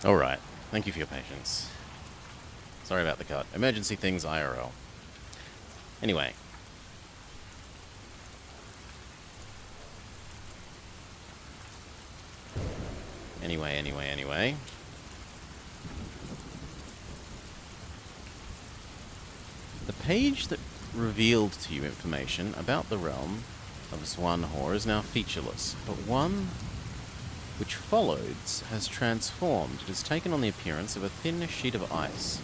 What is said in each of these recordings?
Alright, thank you for your patience. Sorry about the cut. Emergency things IRL. Anyway. Anyway. The page that revealed to you information about the realm of Zwanhor is now featureless, but one which follows has transformed. It has taken on the appearance of a thin sheet of ice.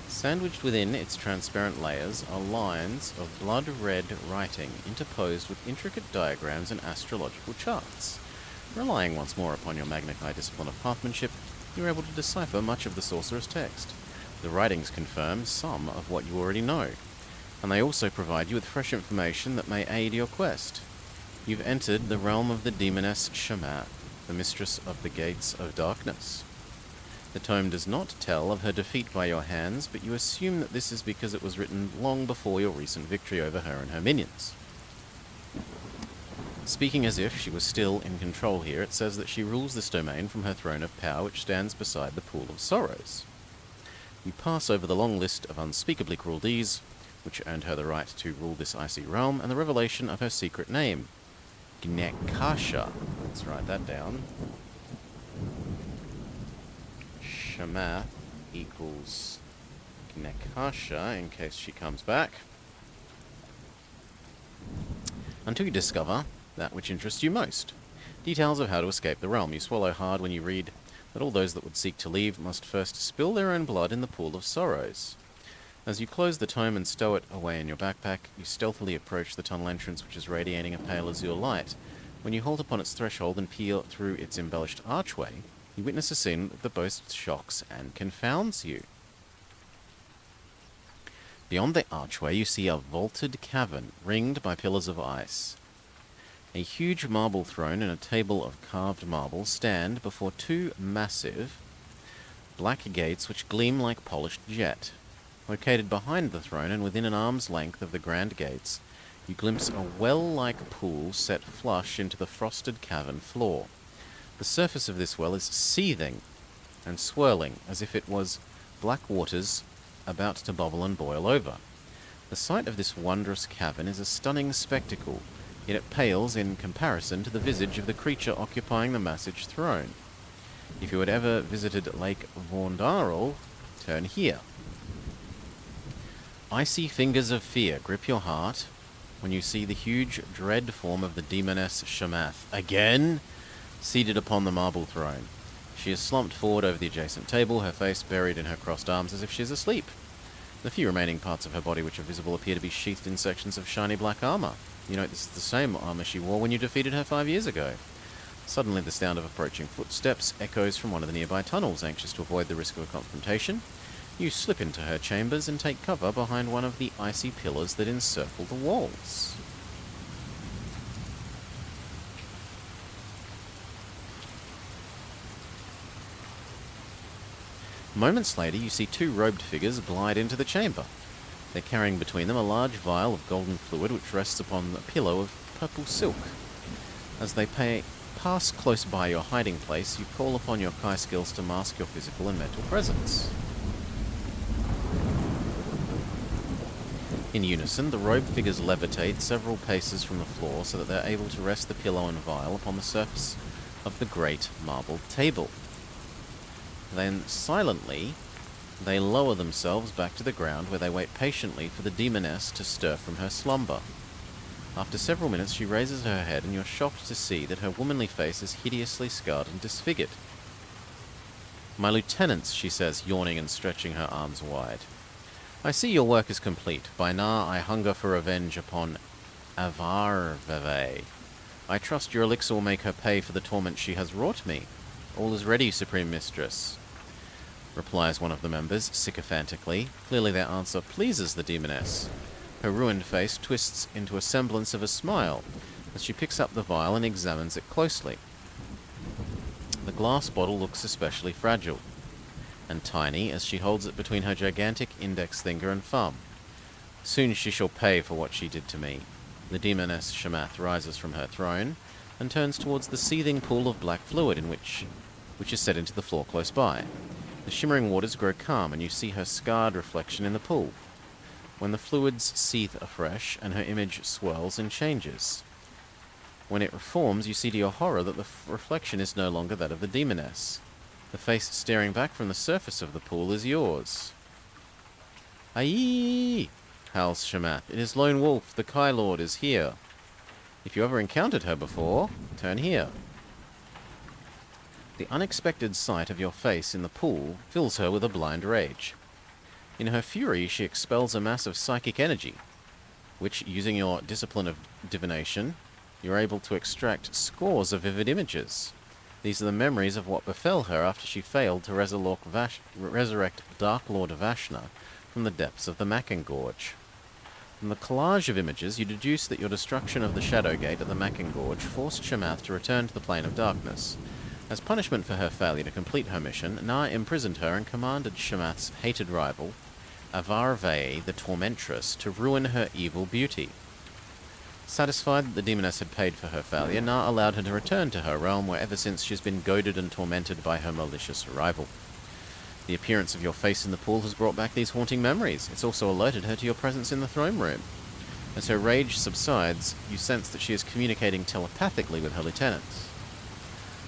Sandwiched within its transparent layers are lines of blood-red writing interposed with intricate diagrams and astrological charts. Relying once more upon your Magna Chi discipline of pathmanship, you are able to decipher much of the sorcerer's text. The writings confirm some of what you already know, and they also provide you with fresh information that may aid your quest. You've entered the realm of the demoness Shamath, the mistress of the gates of darkness. The tome does not tell of her defeat by your hands, but you assume that this is because it was written long before your recent victory over her and her minions. Speaking as if she was still in control here, it says that she rules this domain from her throne of power, which stands beside the Pool of Sorrows. You pass over the long list of unspeakably cruel deeds, which earned her the right to rule this icy realm, and the revelation of her secret name, Gnekasha. Let's write that down. Shamath equals Gnekasha, in case she comes back. Until you discover that which interests you most. Details of how to escape the realm. You swallow hard when you read that all those that would seek to leave must first spill their own blood in the Pool of Sorrows. As you close the tome and stow it away in your backpack, you stealthily approach the tunnel entrance, which is radiating a pale azure light. When you halt upon its threshold and peer through its embellished archway, you witness a scene that both shocks and confounds you. Beyond the archway, you see a vaulted cavern ringed by pillars of ice. A huge marble throne and a table of carved marble stand before two massive black gates which gleam like polished jet. Located behind the throne and within an arm's length of the grand gates, you glimpse a well-like pool set flush into the frosted cavern floor. The surface of this well is seething and swirling as if it was black waters about to bubble and boil over. The sight of this wondrous cavern is a stunning spectacle, yet it pales in comparison to the visage of the creature occupying the massive throne. If you had ever visited Lake Vorndarl, turn here. Icy fingers of fear grip your heart when you see the huge, dread form of the demoness Shamath, again seated upon the marble throne. She is slumped forward over the adjacent table, her face buried in her crossed arms as if she is asleep. The few remaining parts of her body which are visible appear to be sheathed in sections of shiny black armor. You note this is the same armor she wore when you defeated her 5 years ago. Suddenly the sound of approaching footsteps echoes from one of the nearby tunnels. Anxious to avoid the risk of a confrontation, you slip into her chambers and take cover behind one of the icy pillars that encircle the walls. Moments later, you see two robed figures glide into the chamber. They're carrying between them a large vial of golden fluid which rests upon a pillow of purple silk. As they pass close by your hiding place, you call upon your Kai skills to mask your physical and mental presence. In unison, the robed figures levitate several paces from the floor so that they're able to rest the pillow and vial upon the surface of the great marble table. Then, silently, they lower themselves back to the ground where they wait patiently for the demoness to stir from her slumber. After several minutes, she raises her head and you're shocked to see that her womanly face is hideously scarred and disfigured. "My lieutenants," she says, yawning and stretching her arms wide. "I see your work is complete. By now I hunger for revenge upon Avarveve. I trust your elixir will make her pay for the torment she has wrought me." "All is ready, Supreme Mistress," replies one of the members, sycophantically. Clearly their answer pleases the demoness. Her ruined face twists into a semblance of a smile as she picks up the vial and examines it closely. The glass bottle looks especially fragile and tiny as she holds it between her gigantic index finger and thumb. "Soon she shall pay for what she did to me." The demoness Shamath rises from her throne and turns towards the seething pool of black fluid in which which is set into the floor close by. The shimmering waters grow calm, and you see her scarred reflection in the pool. When the fluids seethe afresh, and her image swirls and changes. When it reforms, you see to your horror that the reflection is no longer that of the demoness. The face staring back from the surface of the pool is yours. Aye! Howls Shamath. It is Lone Wolf, the Kai Lord, is here. If you ever encountered her before, turn here. The unexpected sight of your face in the pool fills her with a blind rage. In her fury, she expels a mass of psychic energy, which, using your discipline of divination, you're able to extract scores of vivid images. These are the memories of what befell her after she failed to resurrect Dark Lord Vashna from the depths of the Macken Gorge. From the collage of images, you deduce that your destruction of the Shadow Gate at the Macken Gorge forced Shamath to return to the Plane of Darkness. As punishment for her failure to complete her mission, Na imprisoned her and commanded Shamath's hated rival, Avar Vei, the Tormentress, to ruin her evil beauty. Satisfied that the demoness had paid for her failure, Na allowed her to return to her realm, where ever since she's been goaded and tormented by her malicious rival. The appearance of your face in the pool has brought back these haunting memories. It's also alerted her to your presence in the throne room. As her rage subsides, you sense that she is communicating telepathically with her lieutenants.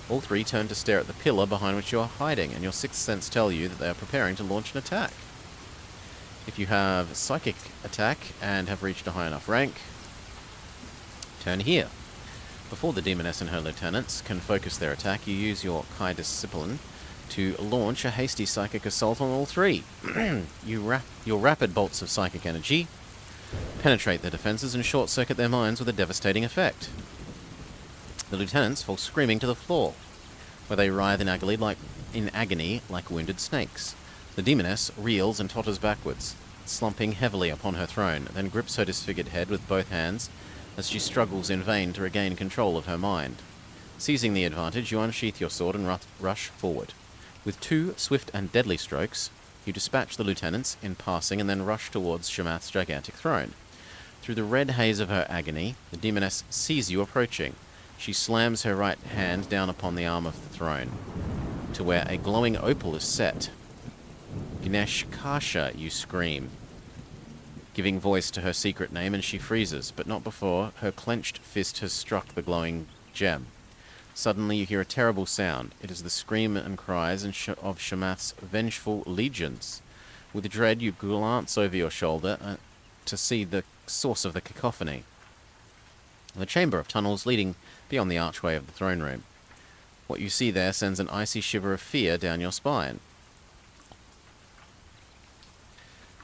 All three turn to stare at the pillar behind which you are hiding, and your sixth sense tell you that they are preparing to launch an attack. If you have Psychic Attack and have reached a high enough rank, turn here. Before the demoness and her lieutenants can focus their attack, you use your Kai Discipline to launch a hasty psychic assault on all three. Your rapid bolts of psychic energy penetrate their defenses and short-circuit their minds with a devastating effect. The lieutenants fall screaming to the floor, where they writhe in agony like wounded snakes. The demoness reels and totters backwards, slumping heavily upon her throne, then grips her disfigured head with both hands as she struggles in vain to regain control of her mind. Seizing the advantage, you unsheath your sword and rush forward. With 2 swift and deadly strokes, you dispatch the lieutenants in passing and then rush towards Shamath's gigantic throne. Through the red haze of her agony, the demoness sees you approaching. She slams her right hand down upon the arm of the throne, to where a glowing opal is set. Ganesh Kasha, you scream, giving voice to her secret name, and she freezes, but not before her clenched fist has struck the glowing gem. Suddenly you hear a terrible sound. It is the scream and cries of Shamath's vengeful legions. With dread, you glance over your shoulder to see the source of the cacophony. The chamber of tunnels leading beyond the archway of the throne room. What you see there sends an icy shiver of fear down your spine.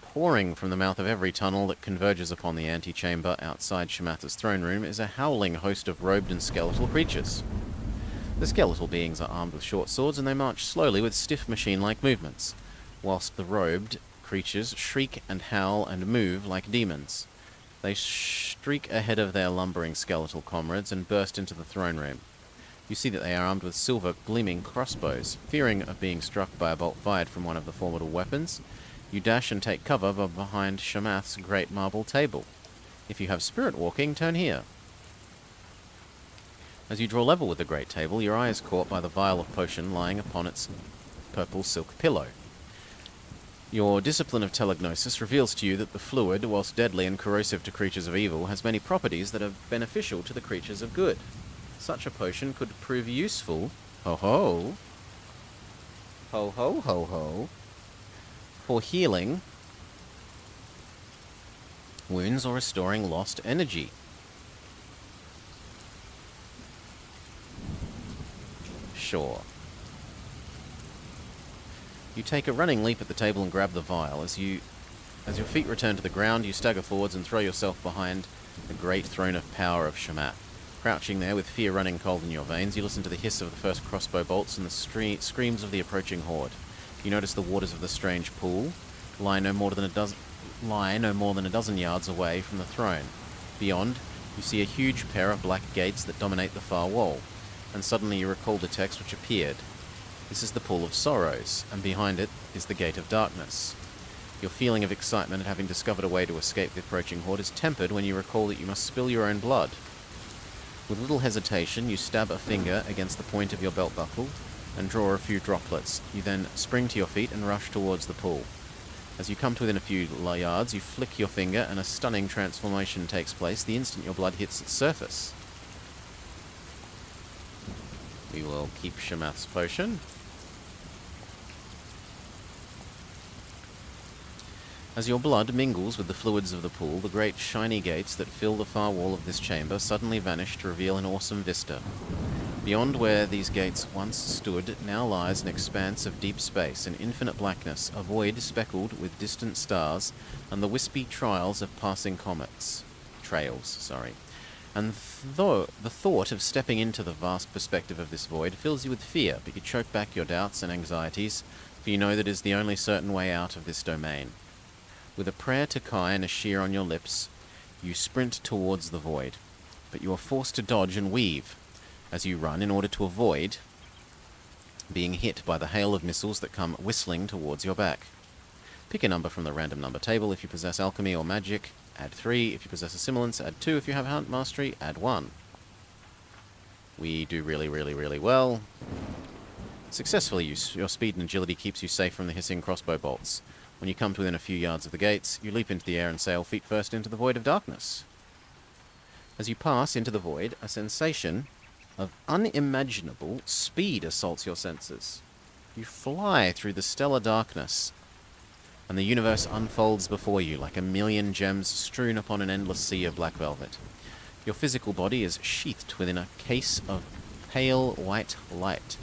Pouring from the mouth of every tunnel that converges upon the antechamber outside Shamath's throne room is a howling host of robed and skeletal creatures. The skeletal beings are armed with short swords, and they march slowly with stiff machine-like movements, whilst the robed creatures shriek and howl and move like demons. They streak ahead of their lumbering skeletal comrades and burst into the throne room. You see that they are armed with silver gleaming crossbows. Fearing of being struck by a bolt fired from one of the formidable weapons, you dash and take cover behind Shamath's great marble table. If you have spirit walking, turn here. As you draw level with the great table, your eye is caught by the vial of potion lying upon its purple silk pillow. Your discipline of telegnosis reveals to you that the fluid, whilst deadly and corrosive to creatures of evil, has many properties that are beneficial to the creatures of good. Such a potion could prove useful, ho-ho, ho-ho-ho-ho, for healing wounds or restoring lost energy. Sure. You take a running leap at the table and grab the vial. As your feet return to the ground, you stagger forwards and throw yourself behind the great throne of power of Shamath. Crouching there with fear running cold in your veins, you listen to the hiss of the first crossbow bolts and the screams of the approaching horde. You notice the waters of the strange pool lie no more than a dozen yards away from the throne. Beyond, you see a huge pair of black gates that dominate the far wall, and suddenly you recall the text which appeared. This is the Pool of Sorrows, and behind it is the Gate of Darkness. Your feeling of excitement at having discovered a way to escape the approaching horde is tempered when you recall that you must spill your own blood. With little hesitation, you stab a finger against the point of your belt buckle and draw a few droplets. You then spring to your feet and rush towards the pool. As you come to within a few yards, you flick your finger and a stunning transformation takes place the instant your blood hits its surface. We will keep Shamath's potion. As your blood mingles with the fluids of the pool, the great shiny gates that fill the far wall of this chamber suddenly vanish to reveal an awesome vista. Beyond where these gates once stood now lies an expanse of deep space, an infinite blackness, a void speckled with distant stars and the wispy trails of passing comets. And though the thought of stepping into the vast perspective of this void fills you with fear, but you choke back your doubts and anxieties, for you know that it is the only certain way out of this domain. With a prayer to Kai and a shear on your lips, you sprint towards the void, but you are forced to dodge and weave as you run in order to avoid being hit by the hail of missiles that come whistling towards your back. Pick a number from the random number table. If you possess alchemy or magic, add 3. If you possess assimilance, add 2. If you have hunt mastery, add 1. We do really, really, really well. Successfully, your speed and agility keeps you safe from the hissing crossbow bolts. When you come to within a few yards of the gates, you leap into the air and sail feet first into the void of darkness. As you pass into the void, a sensation of unimaginable speed assaults your senses. You fly through the stellar darkness, and the universe unfolds before you like a million gems strewn upon an endless sea of black velvet. Your physical body is sheathed within a case of pale white light,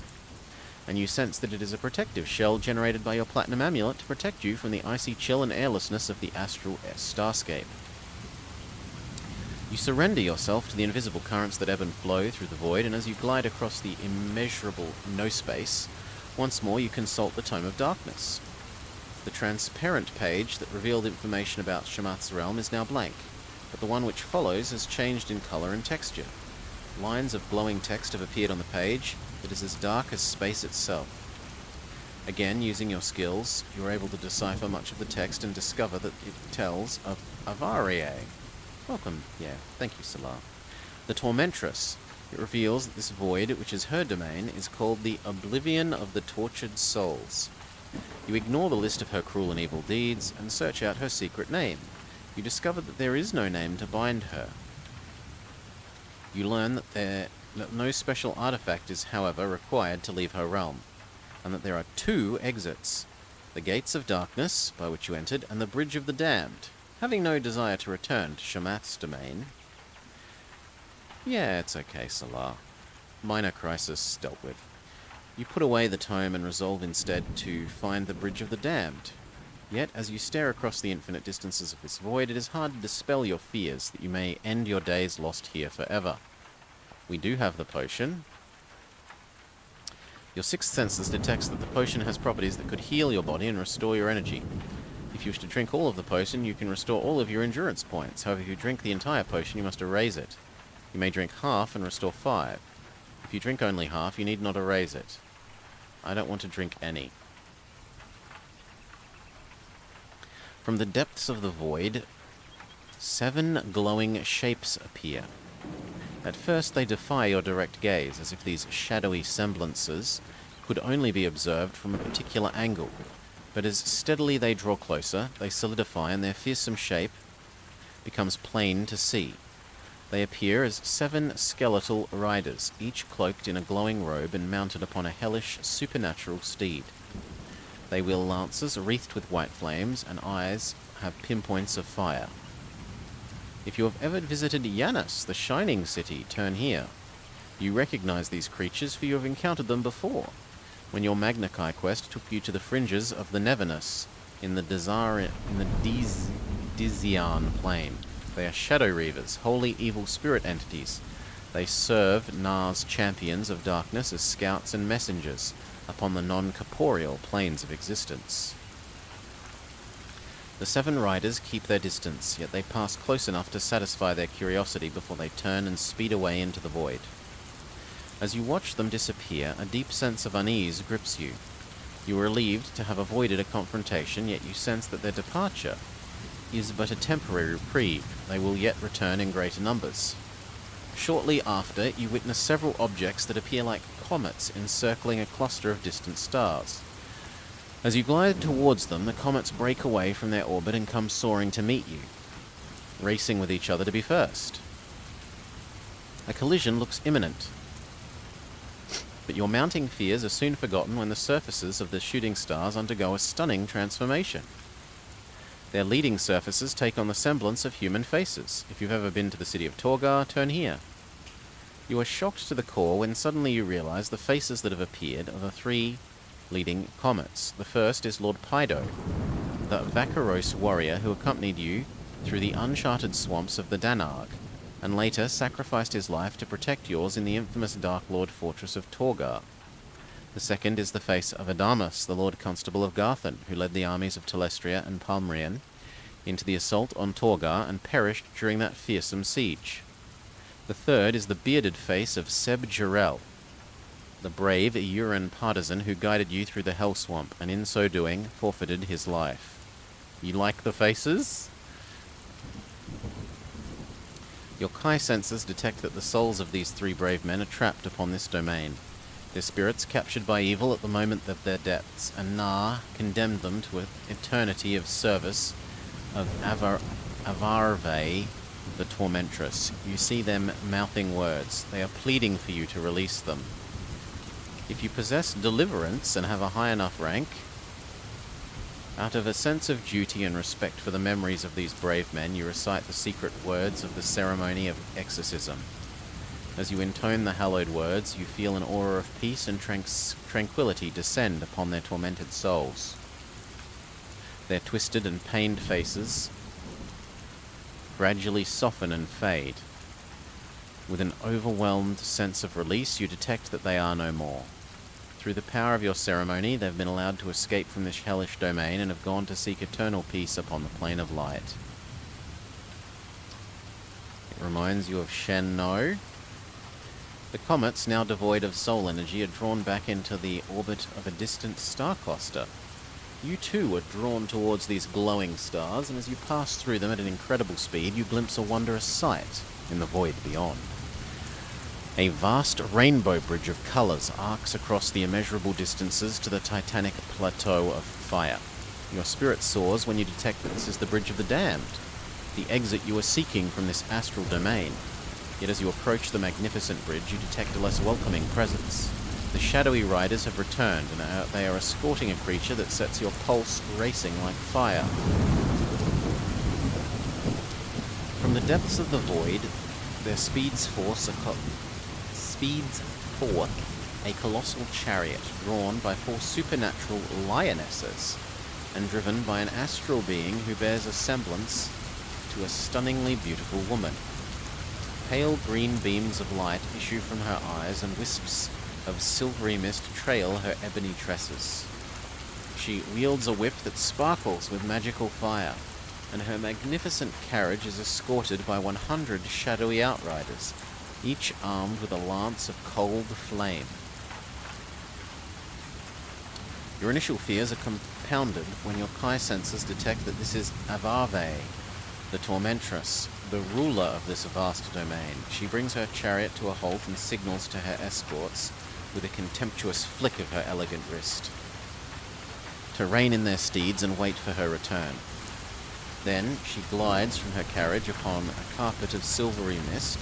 and you sense that it is a protective shell generated by your platinum amulet to protect you from the icy chill and airlessness of the astral starscape. You surrender yourself to the invisible currents that ebb and flow through the void, and as you glide across the immeasurable no-space, once more you consult the Tome of Darkness. The transparent page that revealed information about Shamath's realm is now blank, but the one which follows has changed in color and texture. Lines of glowing text have appeared on the page that is as dark as space itself. Again, using your skills, you are able to decipher much of the text and discover that it tells of Avaria. Welcome, thank you, Salah. The Tormentress. It reveals that this void, which is her domain, is called the Oblivion of the Tortured Souls. You ignore the list of her cruel and evil deeds and search out her secret name. You discover that there is no name to bind her. You learn that no special artifact is, however, required to leave her realm, and that there are 2 exits: the Gates of Darkness, by which you entered, and the Bridge of the Damned. Having no desire to return to Shamath's domain... Yeah, it's okay, Salah. Minor crisis dealt with. You put away the tome and resolve instead to find the Bridge of the Damned. Yet, as you stare across the infinite distances of this void, it is hard to dispel your fears that you may end your days lost here forever. We do have the potion. Your sixth senses detects that the potion has properties that could heal your body and restore your energy. If you wish to drink all of the potion, you can restore all of your endurance points. However, if you drink the entire potion, you must erase it. You may drink half and restore 5. If you drink only half, you need not erase it. I don't want to drink any. From the depths of the void, 7 glowing shapes appear. At first they defy your direct gaze, as if these shadowy semblances could only be observed from a particular angle. But as steadily they draw closer, they solidify, and their fearsome shape becomes plain to see. They appear as 7 skeletal riders, each cloaked in a glowing robe and mounted upon a hellish, supernatural steed. They wield lances wreathed with white flames, and eyes have pinpoints of fire. If you have ever visited Yanis, the Shining City, turn here. You recognize these creatures, for you have encountered them before, when your Magna Chi quest took you to the fringes of the Neverness in the Dizian Plain. They are Shadow Reavers, holy evil spirit entities. They serve Nar's champions of darkness as scouts and messengers upon the non-corporeal planes of existence. The 7 riders keep their distance, yet they pass close enough to satisfy their curiosity before they turn and speed away into the void. As you watch them disappear, a deep sense of unease grips you. You are relieved to have avoided a confrontation, yet you sense that their departure is but a temporary reprieve. They will yet return in greater numbers. Shortly after, you witness several objects that appear like comets encircling a cluster of distant stars. As you glide towards them, the comets break away from their orbit and come soaring to meet you, racing with each other to be first. A collision looks imminent, but your mounting fears are soon forgotten when the surfaces of the shooting stars undergo a stunning transformation. Their leading surfaces take on the semblance of human faces. If you've ever been to the city of Torgar, turn here. You are shocked to the core when suddenly you realize the faces that have appeared are the three leading comets. The first is Lord Pydo, the Vakaros warrior who accompanied you through the uncharted swamps of the Danarg, and later sacrificed his life to protect yours in the infamous Dark Lord fortress of Torgar. The second is the face of Adamus, the Lord Constable of Garthan, who led the armies of Telestria and Palmrian into the assault on Torgar and perished during that fearsome siege. The third is the bearded face of Seb Jarel, the brave Euron partisan who guided you through the Hell Swamp, and in so doing forfeited his life. You like the faces? Your Kai senses detect that the souls of these three brave men are trapped upon this domain. Their spirits, captured by evil at the moment of their deaths, and Nar condemned them to an eternity of service of Avarve, the Tormentress. You see them mouthing words. They are pleading for you to release them. If you possess deliverance and have a high enough rank, out of a sense of duty and respect for the memories of these brave men, you recite the secret words of the ceremony of exorcism. As you intone the hallowed words, you feel an aura of peace and tranquility descend upon their tormented souls. Their twisted and pained faces gradually soften and fade. With an overwhelmed sense of release, you detect that they are no more. Through the power of your ceremony, they've been allowed to escape from this hellish domain and have gone to seek eternal peace upon the plane of light. It reminds you of Shen No. The comets, now devoid of soul energy, are drawn back into the orbit of a distant star cluster. You too are drawn towards these glowing stars, and as you pass through them at an incredible speed, you glimpse a wondrous sight in the void beyond. A vast rainbow bridge of colors arcs across the immeasurable distances to the titanic plateau of fire. Your spirit soars when you detect that this is the Bridge of the Damned, the exit you are seeking from this astral domain. Yet as you approach the magnificent bridge, you detect a less welcoming presence. The shadowy riders have returned, and they are escorting a creature that sets your pulse racing like fire. From the depths of the void, there speeds forth a colossal chariot drawn by four supernatural lionesses and driven by an astral being who bears a semblance to a stunningly beautiful woman. Pale green beams of light issue from her eyes, and wisps of silvery mist trail her ebony tresses. She wields a whip that sparkles with magical fire, and her magnificent carriage is escorted by 100 shadowy outriders, each armed with a lance of cold flame. Your initial fears are compounded when your Kai senses detect that this is Avarve, the Tormentress, the ruler of this vast domain. She brings her chariot to a halt and signals to her escorts with a contemptuous flick of her elegant wrist to rein in their steeds and wait for her return. Then she glides from her carriage upon a carpet of silvery mist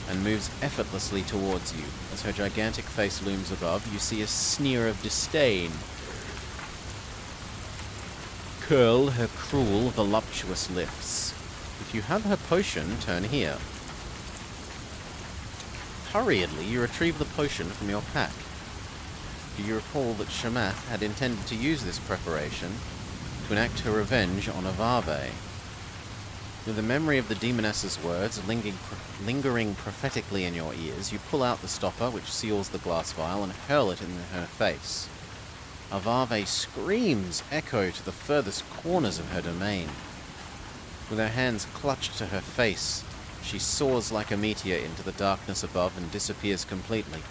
and moves effortlessly towards you. As her gigantic face looms above, you see a sneer of disdain curl her cruel, voluptuous lips. If you have her potion, turn here. Hurriedly, you retrieve the potion from your pack. Do you recall that Shamath had intended to use this preparation to enact her revenge on Avarve? With the memory of the demoness's words lingering prophetically in your ears, you pull out the stopper which seals the glass vial and hurl it in her face. Avarve screams echo to the furthest corners of her domain. With her hands clutched to her face, she soars like a meteor into the darkness above and disappears completely,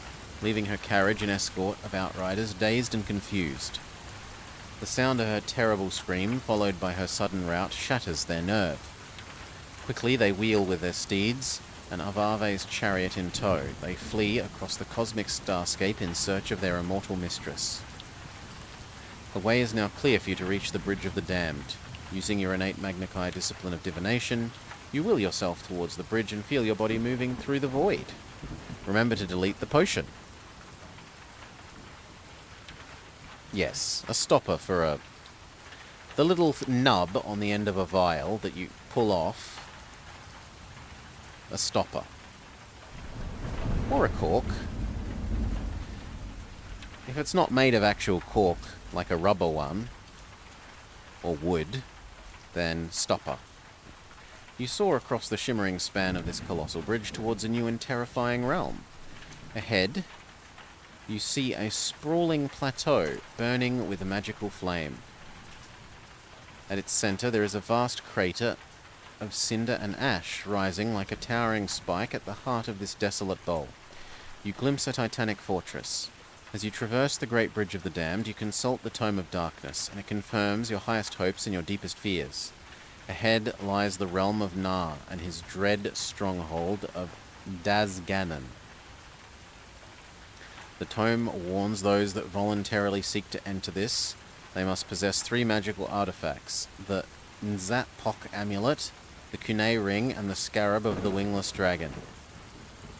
leaving her carriage and escort of outriders dazed and confused. The sound of her terrible scream, followed by her sudden rout, shatters their nerve. Quickly they wheel with their steeds, and Avave's chariot in tow. They flee across the cosmic starscape in search of their immortal mistress. The way is now clear for you to reach the Bridge of the Damned. Using your innate Magnakai discipline of divination, you will yourself towards the bridge and feel your body moving through the void. Remember to delete the potion. Yes, a stopper for the little nub on the end of a vial that you pull off. A stopper. Or a cork. If it's not made of actual cork, like a rubber one, or wood, then stopper. You soar across the shimmering span of this colossal bridge towards a new and terrifying realm. Ahead, you see a sprawling plateau burning with a magical flame. At its center, there is a vast crater of cinder and ash rising like a towering spike at the heart of this desolate bowl. You glimpse a titanic fortress. As you traverse the Great Bridge of the Damned, you consult the Tome of Darkness, and it confirms your highest hopes and your deepest fears. Ahead lies the realm of Na and his dread stronghold of Dazganon. The tome warns those that voluntarily seek to enter this. They must possess 3 magical artifacts: the Nzapok amulet, the Kunai ring, and the scarab of the wingless dragon.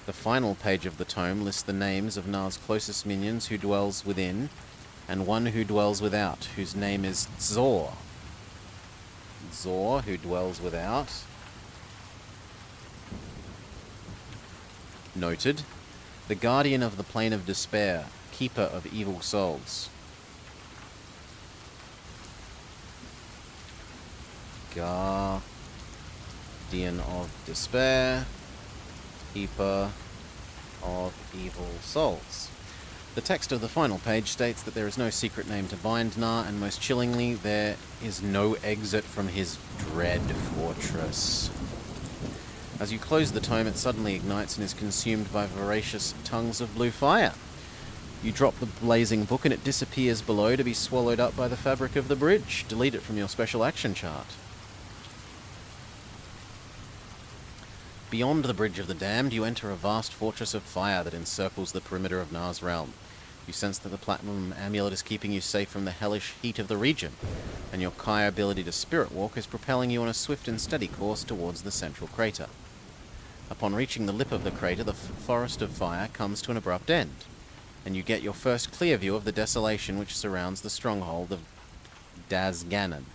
The final page of the tome lists the names of Na's closest minions who dwells within, and one who dwells without, whose name is Zor. Zor, who dwells without. Noted. The guardian of the plane of despair, keeper of evil souls. Guardian of despair, keeper of evil souls. The text of the final page states that there is no secret name to bind Na, and most chillingly, there is no exit from his dread fortress. As you close the tome, it suddenly ignites and is consumed by voracious tongues of blue fire. You drop the blazing book and it disappears below to be swallowed up by the fabric of the bridge. Delete it from your special action chart. Beyond the Bridge of the Damned, you enter a vast fortress of fire that encircles the perimeter of Na's realm. You sense that the Platinum Amulet is keeping you safe from the hellish heat of the region, and your Kai ability to spirit walk is propelling you on a swift and steady course towards the central crater. Upon reaching the lip of the crater, the forest of fire comes to an abrupt end, and you get your first clear view of the desolation which surrounds the stronghold of Dazganon.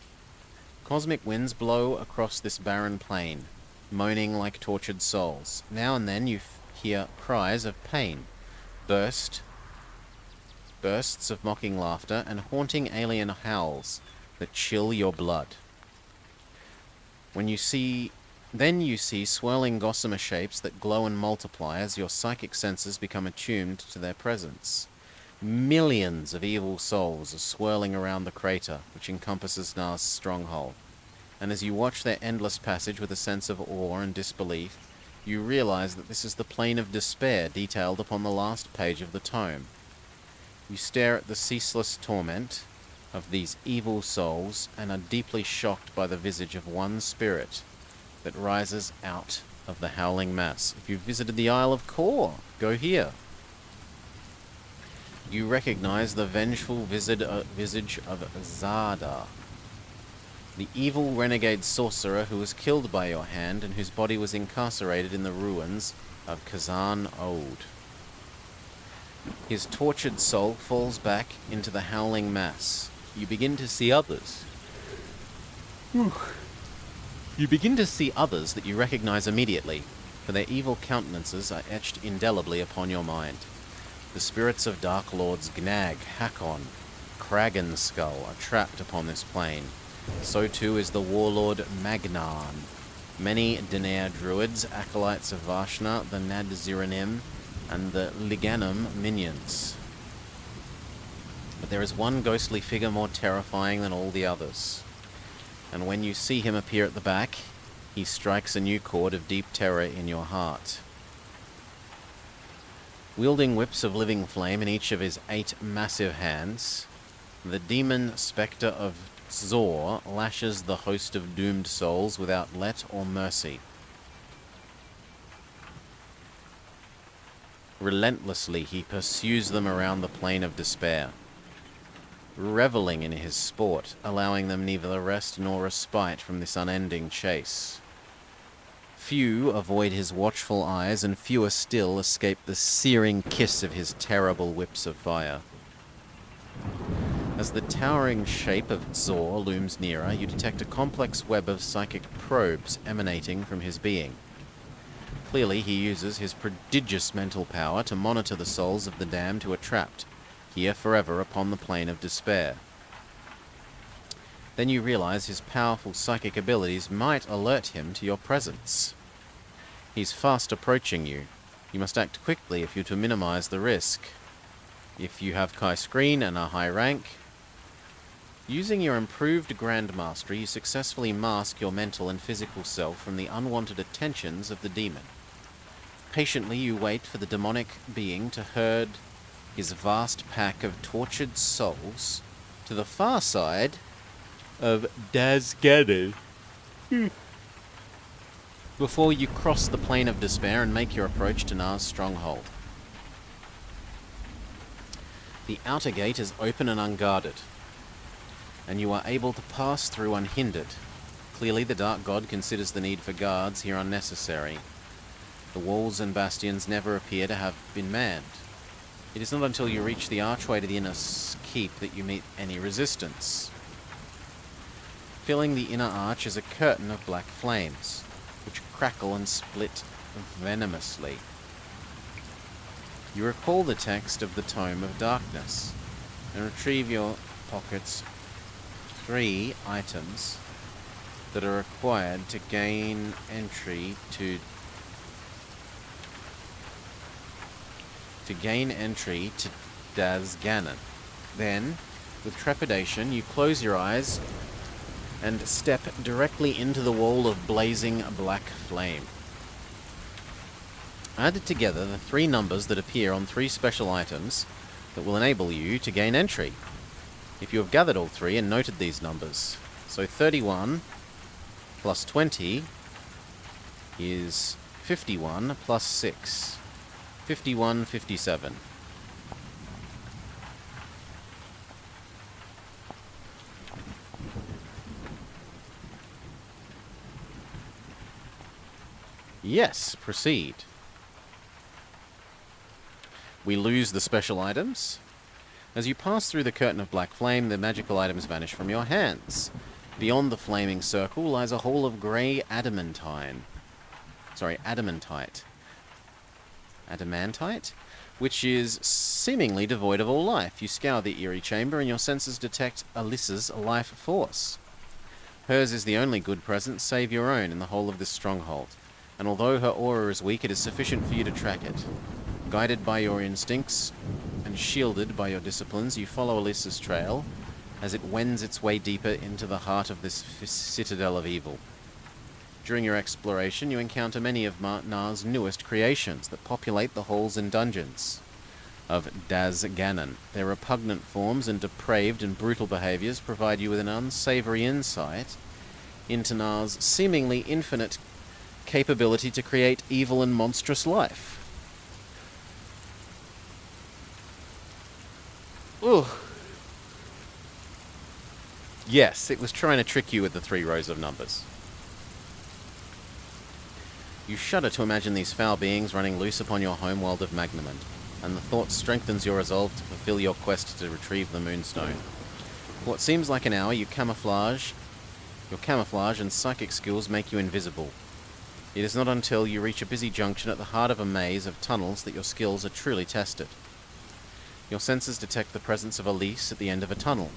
Cosmic winds blow across this barren plain, moaning like tortured souls. Now and then you hear cries of pain, bursts of mocking laughter, and haunting alien howls that chill your blood. Then you see swirling gossamer shapes that glow and multiply as your psychic senses become attuned to their presence. Millions of evil souls are swirling around the crater, which encompasses Na's stronghold. And as you watch their endless passage with a sense of awe and disbelief, you realize that this is the plane of despair detailed upon the last page of the tome. You stare at the ceaseless torment of these evil souls and are deeply shocked by the visage of one spirit that rises out of the howling mass. If you've visited the Isle of Kor, go here. You recognize the vengeful visage of Zada, the evil renegade sorcerer who was killed by your hand and whose body was incarcerated in the ruins of Kazan Ode. His tortured soul falls back into the howling mass. You begin to see others. You begin to see others that you recognize immediately, for their evil countenances are etched indelibly upon your mind. The spirits of Dark Lords Gnag, Hakon, Kragan Skull are trapped upon this plane. So too is the warlord Magnan. Many Denair druids, acolytes of Vashna, the Nadziranim, and the Liganum minions. But there is one ghostly figure more terrifying than all the others. And when you see him appear at the back, he strikes a new chord of deep terror in your heart. Wielding whips of living flame in each of his 8 massive hands, the demon spectre of Zor lashes the host of doomed souls without let or mercy. Relentlessly, he pursues them around the Plain of Despair, reveling in his sport, allowing them neither rest nor respite from this unending chase. Few avoid his watchful eyes, and fewer still escape the searing kiss of his terrible whips of fire. As the towering shape of Zor looms nearer, you detect a complex web of psychic probes emanating from his being. Clearly, he uses his prodigious mental power to monitor the souls of the damned who are trapped, here forever upon the Plain of Despair. Then you realize his powerful psychic abilities might alert him to your presence. He's fast approaching you. You must act quickly if you're to minimize the risk. If you have Kai Screen and a high rank, using your improved Grand Mastery, you successfully mask your mental and physical self from the unwanted attentions of the demon. Patiently you wait for the demonic being to herd his vast pack of tortured souls to the far side of Daz Ganon before you cross the Plain of Despair and make your approach to Nar's stronghold. The outer gate is open and unguarded, and you are able to pass through unhindered. Clearly, the Dark God considers the need for guards here unnecessary. The walls and bastions never appear to have been manned. It is not until you reach the archway to the inner keep that you meet any resistance. Filling the inner arch is a curtain of black flames, which crackle and split venomously. You recall the text of the Tome of Darkness, and retrieve your pockets 3 items that are required to gain entry to Daz Ganon. Then, with trepidation, you close your eyes and step directly into the wall of blazing black flame. Added together the 3 numbers that appear on 3 special items that will enable you to gain entry, if you have gathered all 3 and noted these numbers. So 31 plus 20 is 51 plus 6. 51, 57. Yes, proceed. We lose the special items. As you pass through the curtain of black flame, the magical items vanish from your hands. Beyond the flaming circle lies a hole of grey adamantite, which is seemingly devoid of all life. You scour the eerie chamber and your senses detect Alyssa's life force. Hers is the only good presence save your own in the whole of this stronghold, and although her aura is weak, it is sufficient for you to track it. Guided by your instincts and shielded by your disciplines, you follow Alyssa's trail as it wends its way deeper into the heart of this citadel of evil. During your exploration, you encounter many of Nar's newest creations that populate the halls and dungeons of Daz Ganon. Their repugnant forms and depraved and brutal behaviors provide you with an unsavory insight into Nar's seemingly infinite capability to create evil and monstrous life. Ugh. Yes, it was trying to trick you with the 3 rows of numbers. You shudder to imagine these foul beings running loose upon your homeworld of Magnamond, and the thought strengthens your resolve to fulfill your quest to retrieve the Moonstone. For what seems like an hour, your camouflage and psychic skills make you invisible. It is not until you reach a busy junction at the heart of a maze of tunnels that your skills are truly tested. Your senses detect the presence of Elise at the end of a tunnel,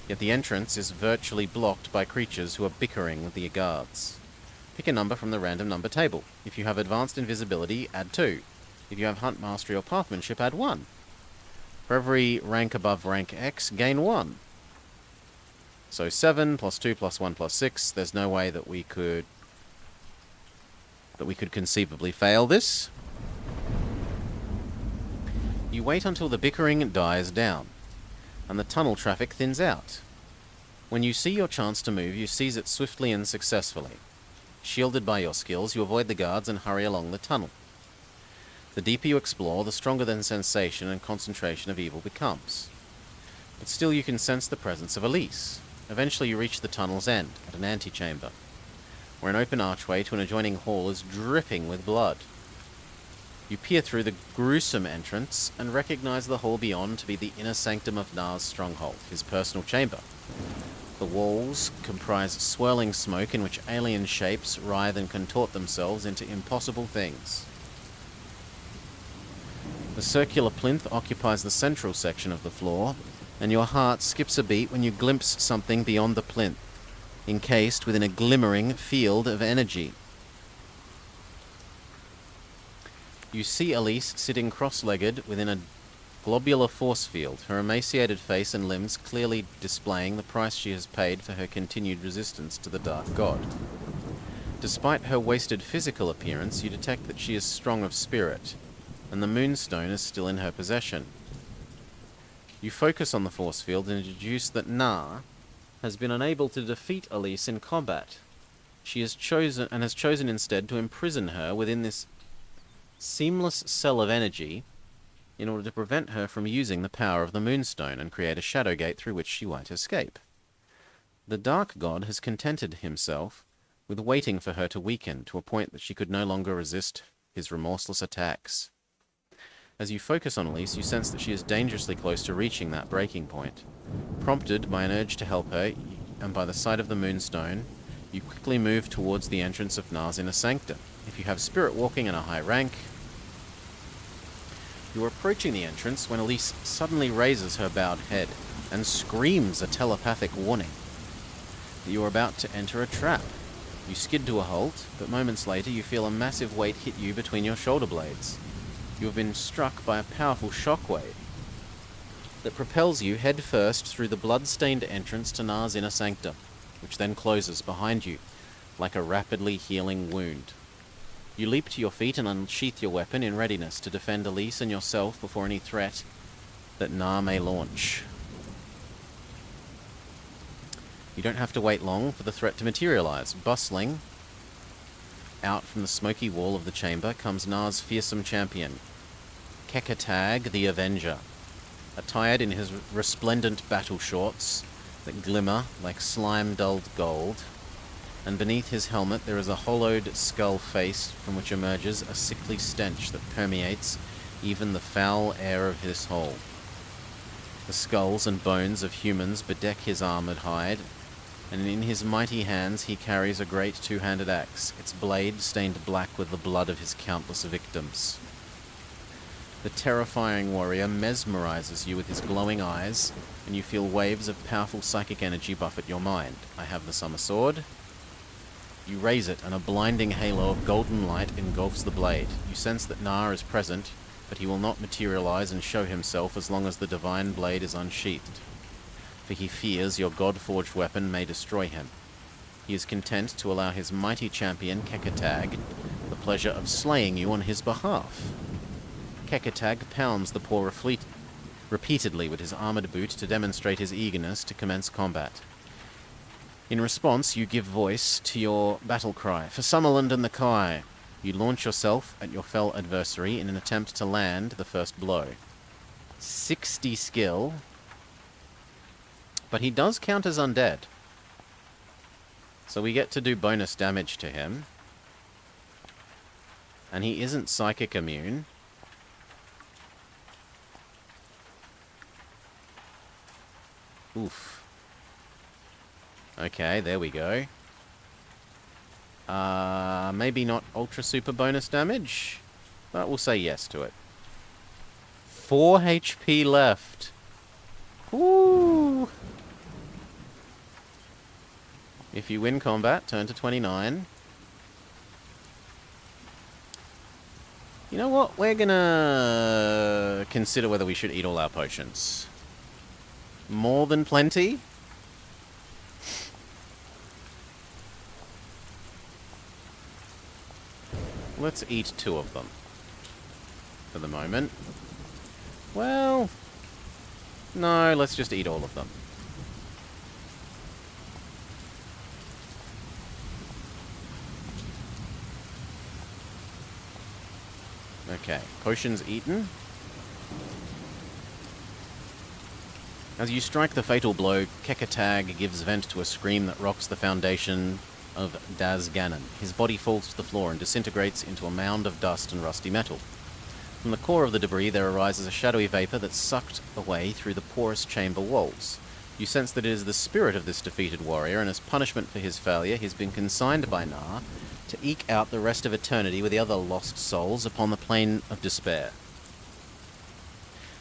yet the entrance is virtually blocked by creatures who are bickering with the guards. Pick a number from the random number table. If you have advanced invisibility, add 2. If you have hunt mastery or pathmanship, add 1. For every rank above rank X, gain 1. So 7 plus 2 plus 1 plus 6. There's no way that we could conceivably fail this. You wait until the bickering dies down, and the tunnel traffic thins out. When you see your chance to move, you seize it swiftly and successfully. Shielded by your skills, you avoid the guards and hurry along the tunnel. The deeper you explore, the stronger the sensation and concentration of evil becomes. But still you can sense the presence of Elise. Eventually you reach the tunnel's end, at an antechamber, where an open archway to an adjoining hall is dripping with blood. You peer through the gruesome entrance and recognize the hall beyond to be the inner sanctum of Nar's stronghold, his personal chamber. The walls comprise swirling smoke in which alien shapes writhe and contort themselves into impossible things. The circular plinth occupies the central section of the floor, and your heart skips a beat when you glimpse something beyond the plinth, encased within a glimmering field of energy. You see Elise sitting cross-legged within a globular force field, her emaciated face and limbs clearly displaying the price she has paid for her continued resistance to the Dark God. Despite her wasted physical appearance, you detect that she is strong of spirit, and the Moonstone is still in her possession. You focus on the force field and deduce that Nar has been unable to defeat Elise in combat. She has chosen instead to imprison her within this seamless cell of energy in order to prevent her from using the power of the Moonstone and create a shadow gate through which she might escape. The Dark God has contented himself with waiting for her to weaken to a point that she could no longer resist his remorseless attacks. As you focus on Elise, you sense that she is dangerously close to reaching that breaking point. Prompted by an urge to help her, and by the sight of the Moonstone, you quickly move towards the entrance of Nar's inner sanctum. If you have spirit walking and a high rank, you are approaching the entrance when Elise suddenly raises her bowed head and screams a telepathic warning that you are about to enter a trap. You skid to a halt, but moments later you feel a massive weight hit you between your shoulder blades. You have been struck by a powerful shockwave that propels you headfirst through the blood-stained entrance to Nar's inner sanctum, which then closes behind you like a rapidly healing wound. You leap to your feet and unsheath your weapon in readiness to defend Elise and yourself before any threat that Nar may launch. You don't have to wait long for the threat to materialize. Bustling out from the smoky wall of the chamber comes Nar's fearsome champion, Kekatag the Avenger, attired in his resplendent battle shorts that glimmer like slime-dulled gold, and beneath his helmet there is a hollowed skull face from which emerges a sickly stench that permeates even the foul air of his hole. The skulls and bones of humans bedeck his armored hide, and in his mighty hands he carries a great two-handed axe, its blade stained black with the blood of his countless victims. The terrifying warrior mesmerizes you with his glowing eyes, and you feel waves of powerful psychic energy buffet your mind. I have the Summer Sword. You raise it, and a blinding halo of golden light engulfs the blade. You sense that Nar is present, but he will not materialize and show himself as long as the divine blade is unsheathed, for he fears your god-forged weapon may destroy him. He is content to allow his mighty champion, Kekatag, the pleasure of slaying you on his behalf. Kekatag pounds the paw repeatedly with his armored boot to demonstrate his eagerness to commence combat. In response, you give voice to your battle cry, for Summerland and the Kai. You launch yourself at your fell adversary in an attempt to land the first blow. 60 skill, but he does count as undead. So we get to do bonus damage to him. And he isn't psychic immune. Oof. Okay, there we go. Maybe not ultra super bonus damage, but we'll say yes to it. 4 HP left. Woo! If you win combat, turn to 29. You know what? We're gonna consider whether we should eat all our potions. More than plenty? Let's eat 2 of them. For the moment. Well... no, let's just eat all of them. Okay, potions eaten. As you strike the fatal blow, Kekatag gives vent to a scream that rocks the foundation of Daz Ganon. His body falls to the floor and disintegrates into a mound of dust and rusty metal. From the core of the debris there arises a shadowy vapor that's sucked away through the porous chamber walls. You sense that it is the spirit of this defeated warrior, and as punishment for his failure, he's been consigned by Nar to eke out the rest of eternity with the other lost souls upon the plane of despair.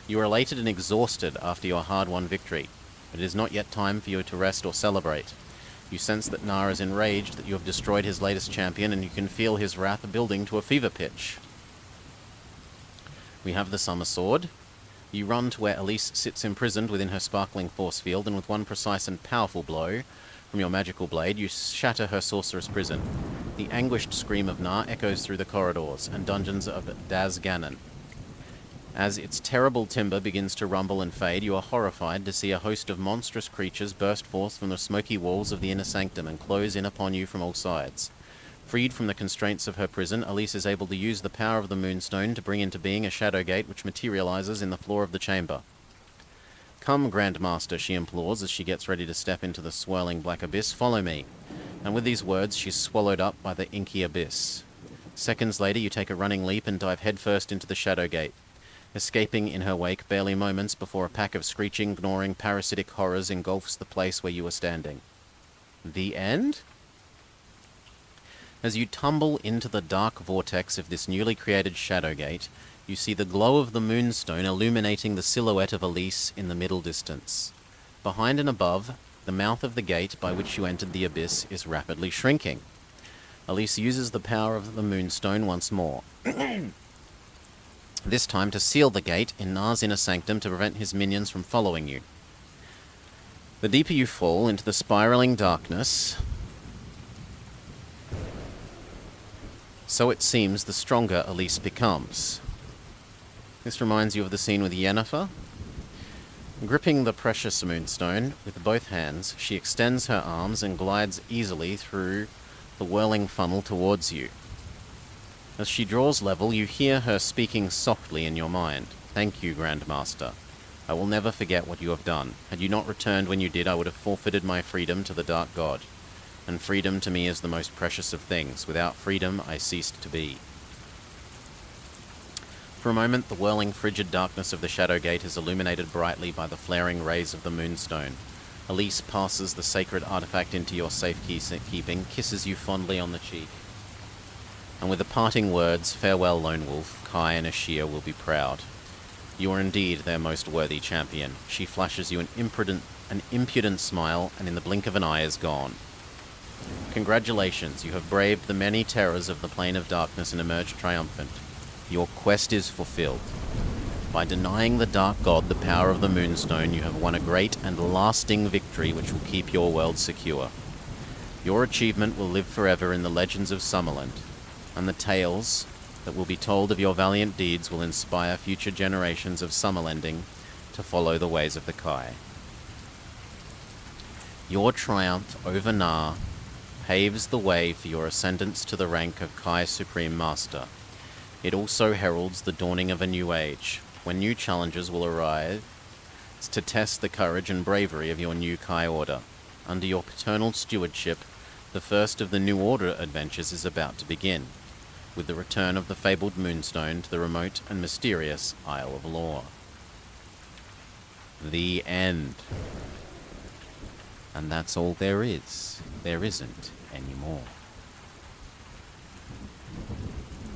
You are elated and exhausted after your hard-won victory, but it is not yet time for you to rest or celebrate. You sense that Nar is enraged that you have destroyed his latest champion, and you can feel his wrath building to a fever pitch. We have the Summer Sword. You run to where Elise sits imprisoned within her sparkling force field, and with one precise and powerful blow from your magical blade, you shatter her sorceress prison. The anguished scream of Nar echoes through the corridors and dungeons of Daz Ganon. As its terrible timber begins to rumble and fade, you are horrified to see a host of monstrous creatures burst forth from the smoky walls of the inner sanctum and close in upon you from all sides. Freed from the constraints of her prison, Elise is able to use the power of the Moonstone to bring into being a shadow gate which materializes in the floor of the chamber. "Come, Grandmaster," she implores as she gets ready to step into the swirling black abyss. "Follow me." And with these words, she's swallowed up by the inky abyss. Seconds later, you take a running leap and dive headfirst into the shadow gate, escaping in her wake barely moments before a pack of screeching, gnawing, parasitic horrors engulfs the place where you are standing. The end? As you tumble into the dark vortex of this newly created shadow gate, you see the glow of the Moonstone illuminating the silhouette of Elise in the middle distance. Behind and above, the mouth of the gate by which you entered the abyss is rapidly shrinking. Elise uses the power of the Moonstone once more. This time to seal the gate in Nar's inner sanctum to prevent his minions from following you. The deeper you fall into the spiraling darkness, so it seems the stronger Elise becomes. This reminds you of the scene with Yennefer. Gripping the precious Moonstone with both hands, she extends her arms and glides easily through the whirling funnel towards you. As she draws level, you hear her speaking softly in your mind. "Thank you, Grandmaster. I will never forget what you have done. Had you not returned when you did, I would have forfeited my freedom to the Dark God. And freedom to me is the most precious of things. Without freedom, I ceased to be." For a moment, the whirling, frigid darkness of the Shadow Gate is illuminated brightly by the flaring rays of the Moonstone. Elise passes the sacred artifact into your safekeeping, kisses you fondly on the cheek. And with the parting words, "Farewell, Lone Wolf, Kai and Ashir will be proud. You are indeed their most worthy champion." She flashes you an impudent smile, and in the blink of an eye is gone. Congratulations, you have braved the many terrors of the Plane of Darkness and emerged triumphant. Your quest is fulfilled. By denying the Dark God the power of the Moonstone, you have won a great and lasting victory which will keep your world secure. Your achievement will live forever in the legends of Summerland, and the tales that will be told of your valiant deeds will inspire future generations of Summerlending to follow the ways of the Kai. Your triumph over Nar paves the way for your ascendance to the rank of Kai Supreme Master. It also heralds the dawning of a new age, when new challenges will arise to test the courage and bravery of your new Kai Order. Under your paternal stewardship, the first of the New Order adventures is about to begin, with the return of the fabled Moonstone to the remote and mysterious Isle of Lore. The end. And that's all there is. There isn't any more.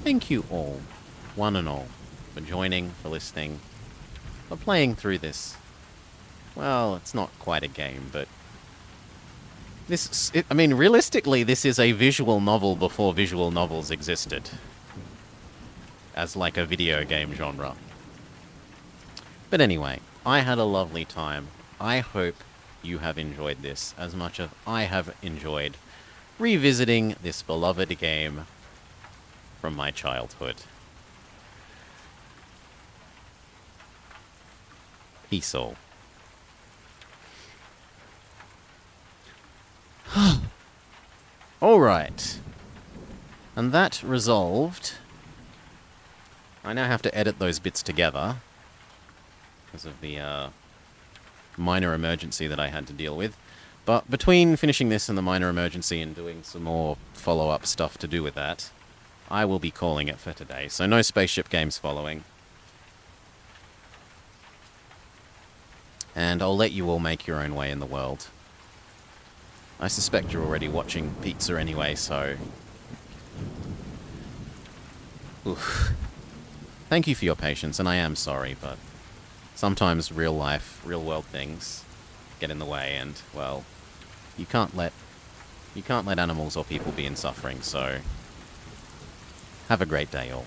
Thank you all, one and all, for joining, for listening, for playing through this. Well, it's not quite a game, but realistically, this is a visual novel before visual novels existed as like a video game genre. But anyway, I had a lovely time. I hope you have enjoyed this as much as I have enjoyed revisiting this beloved game from my childhood. Peace all. Alright. And that resolved I now have to edit those bits together because of the minor emergency that I had to deal with. But between finishing this and the minor emergency and doing some more follow-up stuff to do with that, I will be calling it for today. So no spaceship games following. And I'll let you all make your own way in the world. I suspect you're already watching Pizza anyway, so... Oof. Thank you for your patience, and I am sorry, but sometimes real life, real world things get in the way, and, well, you can't let animals or people be in suffering, so have a great day, all.